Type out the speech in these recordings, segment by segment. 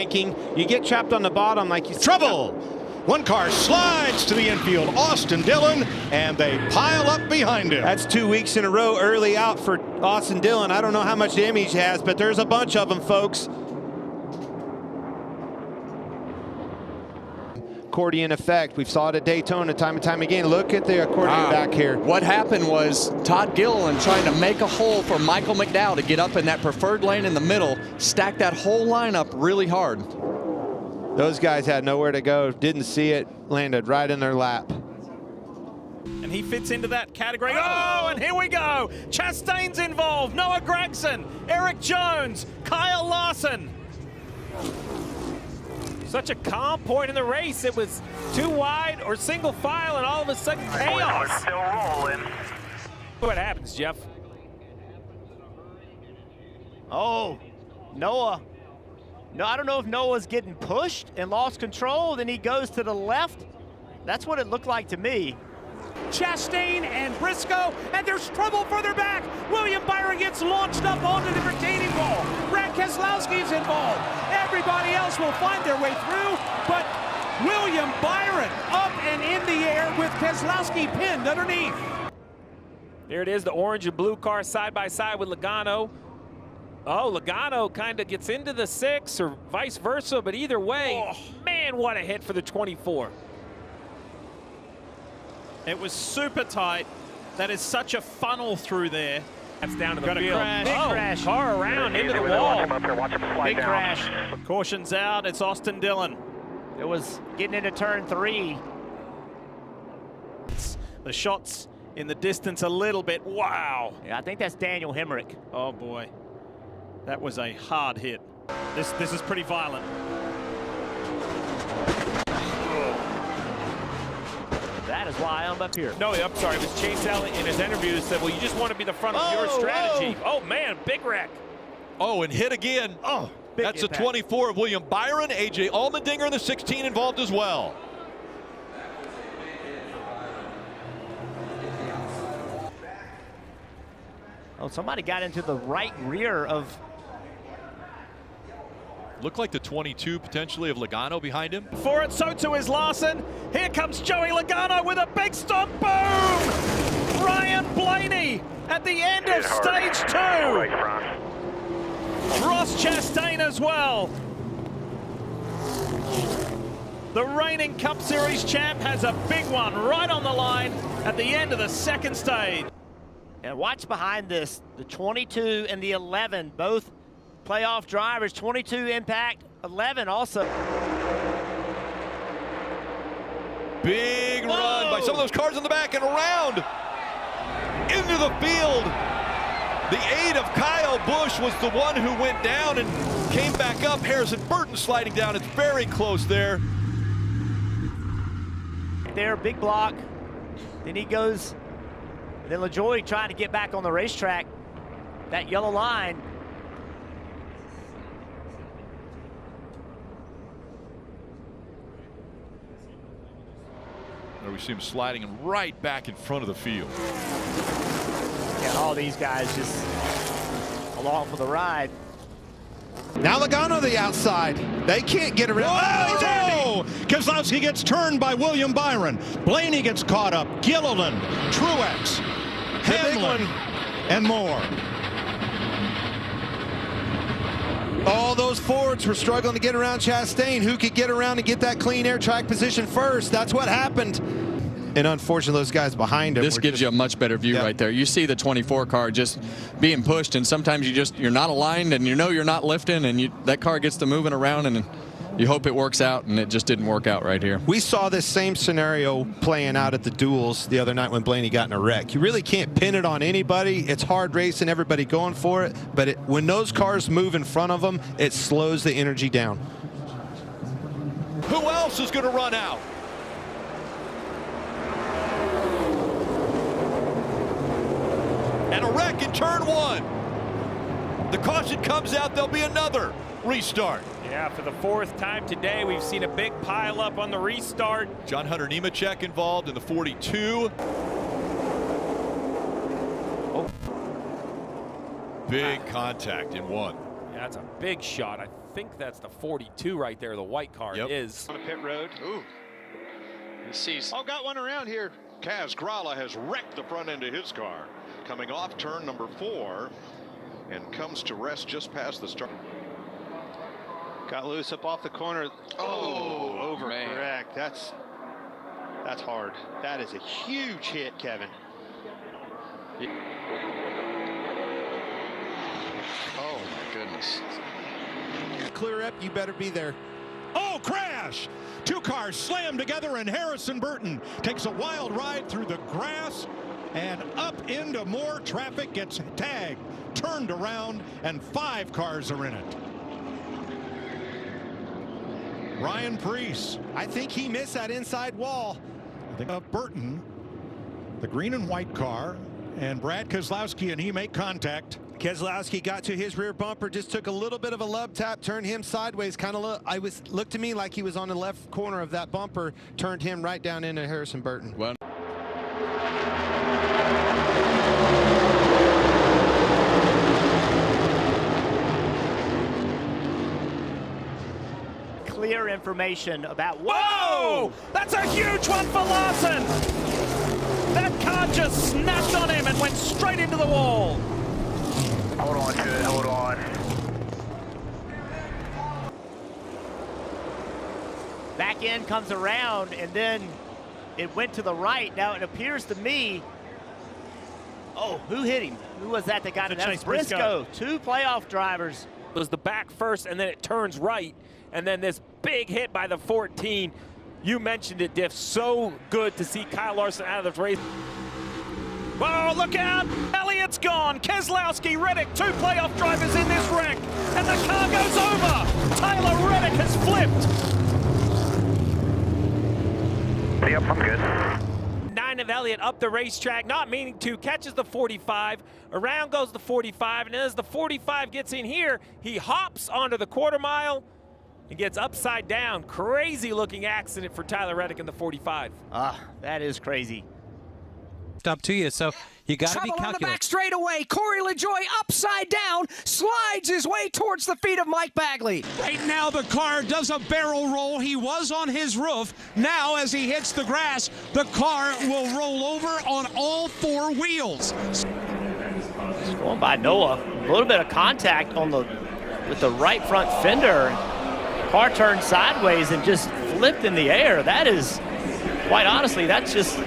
You get trapped on the bottom like you Trouble! One car slides to the infield, Austin Dillon, and they pile up behind him. That's 2 weeks in a row early out for Austin Dillon. I don't know how much damage he has, but there's a bunch of them, folks. Accordion effect. We've saw it at Daytona time and time again. Look at the accordion back here. What happened was Todd Gilliland trying to make a hole for Michael McDowell to get up in that preferred lane in the middle, stack that whole lineup really hard. Those guys had nowhere to go, didn't see it, landed right in their lap. And he fits into that category. Oh, and here we go. Chastain's involved, Noah Gragson, Eric Jones, Kyle Larson. Such a calm point in the race. It was too wide or single file, and all of a sudden chaos. Still rolling. What happens, Jeff? Oh, Noah. No, I don't know if Noah's getting pushed and lost control. Then he goes to the left. That's what it looked like to me. Chastain and Briscoe, and there's trouble further back. William Byron gets launched up onto the retaining wall. Brad Keselowski's involved. Everybody else will find their way through, but William Byron up and in the air with Keselowski pinned underneath. There it is, the orange and blue car side by side with Logano. Oh, Logano kind of gets into the 6 or vice versa, but either way, man, what a hit for the 24. It was super tight. That is such a funnel through there. That's down to the Got a field. crash. Big crash. Car around into the Watch wall. him up here. Watch him slide Big down. crash. Caution's out. It's Austin Dillon. It was getting into turn 3. The shots in the distance a little bit. Wow. Yeah, I think that's Daniel Hemrick. Oh boy. That was a hard hit. This is pretty violent. That is why I'm up here. No, I'm sorry. It was Chase Elliott in his interview that said, well, you just want to be the front of your strategy. Oh, man, big wreck. Oh, and hit again. Oh, big that's impact. the 24 of William Byron. A.J. Allmendinger in the 16 involved as well. Oh, somebody got into the right rear of... Looked like the 22 potentially of Logano behind him. For it, so too is Larson. Here comes Joey Logano with a big stomp. Boom! Ryan Blaney at the end of stage 2. Right front. Ross Chastain as well. The reigning Cup Series champ has a big one right on the line at the end of the 2nd stage. And watch behind this, the 22 and the 11, both playoff drivers. 22 impact, 11 also. Big run by some of those cars in the back and around into the field. The 8 of Kyle Busch was the one who went down and came back up. Harrison Burton sliding down. It's very close there. There, big block. Then he goes, then LaJoie trying to get back on the racetrack. That yellow line. There we see him sliding right back in front of the field. Yeah, all these guys just along for the ride. Now Logano the outside. They can't get around. Oh! Keselowski gets turned by William Byron. Blaney gets caught up. Gilliland, Truex, Hamlin, and more. All those Fords were struggling to get around Chastain. Who could get around and get that clean air track position first? That's what happened. And unfortunately, those guys behind him. This gives you a much better view right there. You see the 24 car just being pushed, and sometimes you're not aligned, and you know you're not lifting, and that car gets to moving around, and you hope it works out, and it just didn't work out right here. We saw this same scenario playing out at the duels the other night when Blaney got in a wreck. You really can't pin it on anybody. It's hard racing, everybody going for it, but when those cars move in front of them, it slows the energy down. Who else is going to run out? And a wreck in turn 1. The caution comes out. There'll be another restart. Yeah, for the 4th time today, we've seen a big pile up on the restart. John Hunter Nemechek involved in the 42. Big contact in 1. Yeah, that's a big shot. I think that's the 42 right there, the white car is. On a pit road. Ooh. He sees. Oh, got one around here. Kaz Grala has wrecked the front end of his car. Coming off turn number 4 and comes to rest just past the start. Got loose up off the corner. Oh, overcorrect. That's hard. That is a huge hit, Kevin. Oh my goodness. Clear up, you better be there. Oh, crash! 2 cars slam together, and Harrison Burton takes a wild ride through the grass and up into more traffic, gets tagged, turned around, and 5 cars are in it. Ryan Preece. I think he missed that inside wall. I think of Burton, the green and white car, and Brad Keselowski, and he make contact. Keselowski got to his rear bumper, just took a little bit of a lub tap, turned him sideways, kind of looked to me like he was on the left corner of that bumper, turned him right down into Harrison Burton. Well. Clear information about. Whoa! That's a huge one for Larson. That car just snapped on him and went straight into the wall. Hold on to it, hold on. Back end comes around, and then it went to the right. Now it appears to me. Oh, who hit him? Who was that got it? That was Briscoe. 2 playoff drivers. It was the back first, and then it turns right, and then this big hit by the 14. You mentioned it, Diff. So good to see Kyle Larson out of the race. Whoa, look out! Elliott's gone. Keselowski, Reddick, 2 playoff drivers in this wreck, and the car goes over. Tyler Reddick has flipped. Yep, I'm good. 9 of Elliott up the racetrack, not meaning to, catches the 45. Around goes the 45, and as the 45 gets in here, he hops onto the quarter mile and gets upside down. Crazy looking accident for Tyler Reddick in the 45. That is crazy. Up to you, so you got to be calculated. On the back straightaway, Corey LaJoie upside down, slides his way towards the feet of Mike Bagley. Right now the car does a barrel roll. He was on his roof. Now as he hits the grass, the car will roll over on all 4 wheels. It's going by Noah. A little bit of contact on with the right front fender. Car turned sideways and just flipped in the air. That is, quite honestly, that's just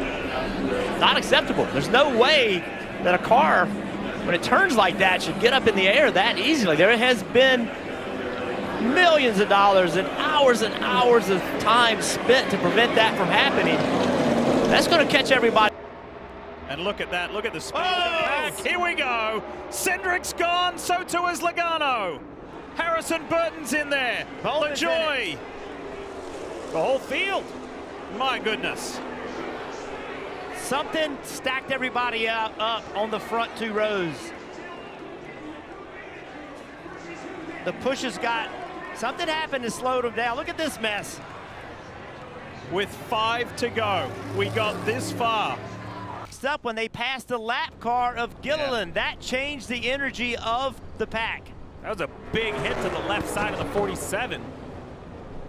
not acceptable. There's no way that a car, when it turns like that, should get up in the air that easily. There has been millions of dollars and hours of time spent to prevent that from happening. That's going to catch everybody. And look at that. Look at the speed of the pack. Here we go. Cindric's gone. So too is Logano. Harrison Burton's in there. LaJoie. The whole field. My goodness. Something stacked everybody up on the front 2 rows. The pushes something happened to slow them down. Look at this mess. With 5 to go, we got this far. Up when they passed the lap car of Gilliland. That changed the energy of the pack. That was a big hit to the left side of the 47.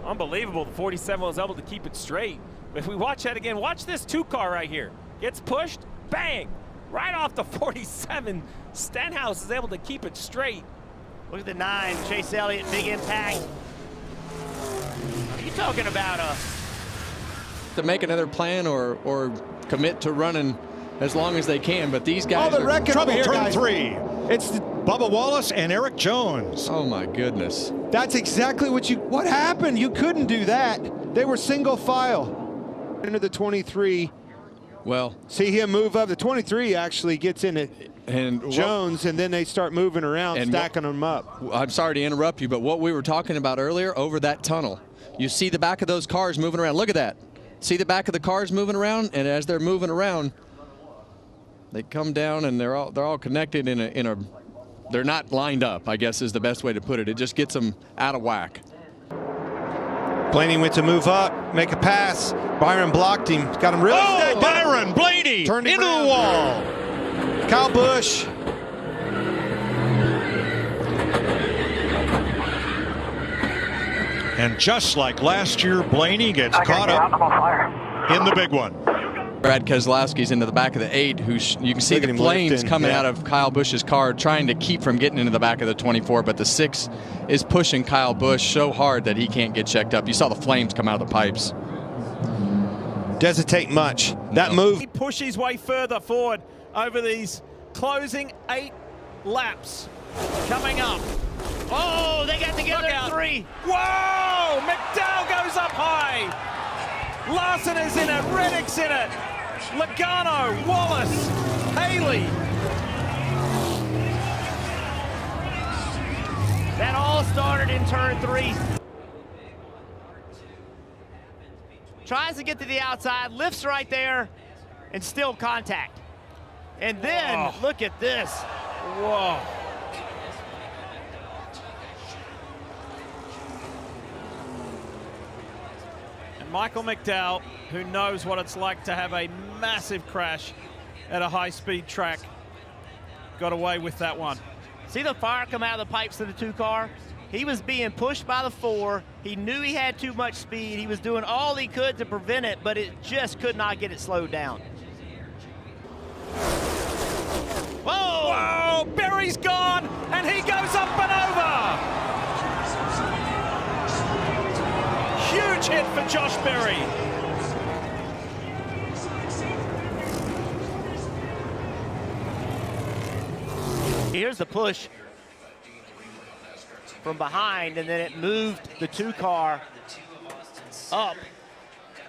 Unbelievable. The 47 was able to keep it straight. But if we watch that again, watch this 2 car right here. Gets pushed, bang, right off the 47. Stenhouse is able to keep it straight. Look at the 9, Chase Elliott, big impact. Are you talking about To make another plan or commit to running as long as they can, but these guys Trouble here, turn 3. It's Bubba Wallace and Eric Jones. Oh my goodness. That's exactly what happened. You couldn't do that. They were single file. Into the 23. Well, see him move up. The 23 actually gets in it. And Jones, and then they start moving around, stacking them up. I'm sorry to interrupt you, but what we were talking about earlier over that tunnel, you see the back of those cars moving around. Look at that. See the back of the cars moving around, and as they're moving around, they come down and they're all connected in a they're not lined up, I guess is the best way to put it. It just gets them out of whack. Blaney went to move up, make a pass. Byron blocked him. Got him really. Oh, Byron, Blaney turned into the wall. Kyle Busch. And just like last year, Blaney gets caught up in the big one. Brad Keselowski's into the back of the 8, who you can see the flames coming out of Kyle Busch's car, trying to keep from getting into the back of the 24, but the 6 is pushing Kyle Busch so hard that he can't get checked up. You saw the flames come out of the pipes. Doesn't take much. That move. He pushes his way further forward over these closing 8 laps. Coming up. Oh, they got together in 3. Whoa! McDowell goes up high. Larson is in it. Reddick's in it. Logano, Wallace, Haley. That all started in turn 3. Tries to get to the outside, lifts right there, and still contact. And then, look at this. Whoa. And Michael McDowell, who knows what it's like to have a massive crash at a high-speed track, got away with that one. See the fire come out of the pipes of the 2 car? He was being pushed by the 4. He knew he had too much speed. He was doing all he could to prevent it, but it just could not get it slowed down. Whoa! Whoa! Berry's gone, and he goes up and over. Huge hit for Josh Berry. Here's the push from behind, and then it moved the 2 car up.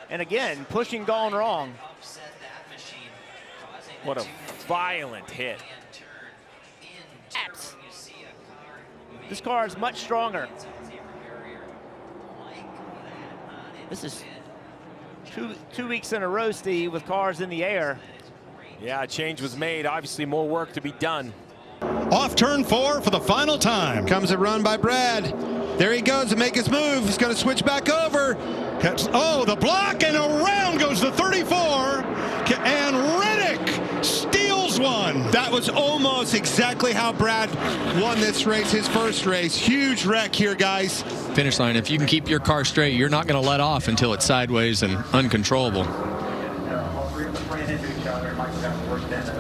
And again, pushing gone wrong. What a violent hit. This car is much stronger. This is two weeks in a row, Steve, with cars in the air. Yeah, a change was made. Obviously, more work to be done. Off turn 4 for the final time. Comes a run by Brad. There he goes to make his move. He's going to switch back over. Oh, the block, and around goes the 34. And Reddick steals one. That was almost exactly how Brad won this race, his first race. Huge wreck here, guys. Finish line, if you can keep your car straight, you're not going to let off until it's sideways and uncontrollable.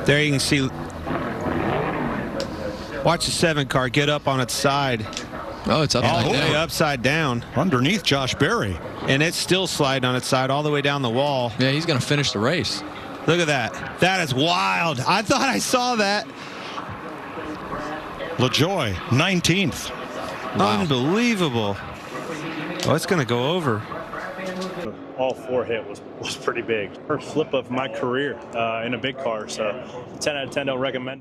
There you can see. Watch the 7 car get up on its side. Oh, it's upside down. Upside down. Underneath Josh Berry. And it's still sliding on its side all the way down the wall. Yeah, he's going to finish the race. Look at that. That is wild. I thought I saw that. LaJoy, 19th. Wow. Unbelievable. Oh, it's going to go over. All 4 hit was pretty big. First flip of my career in a big car, so 10 out of 10 don't recommend it.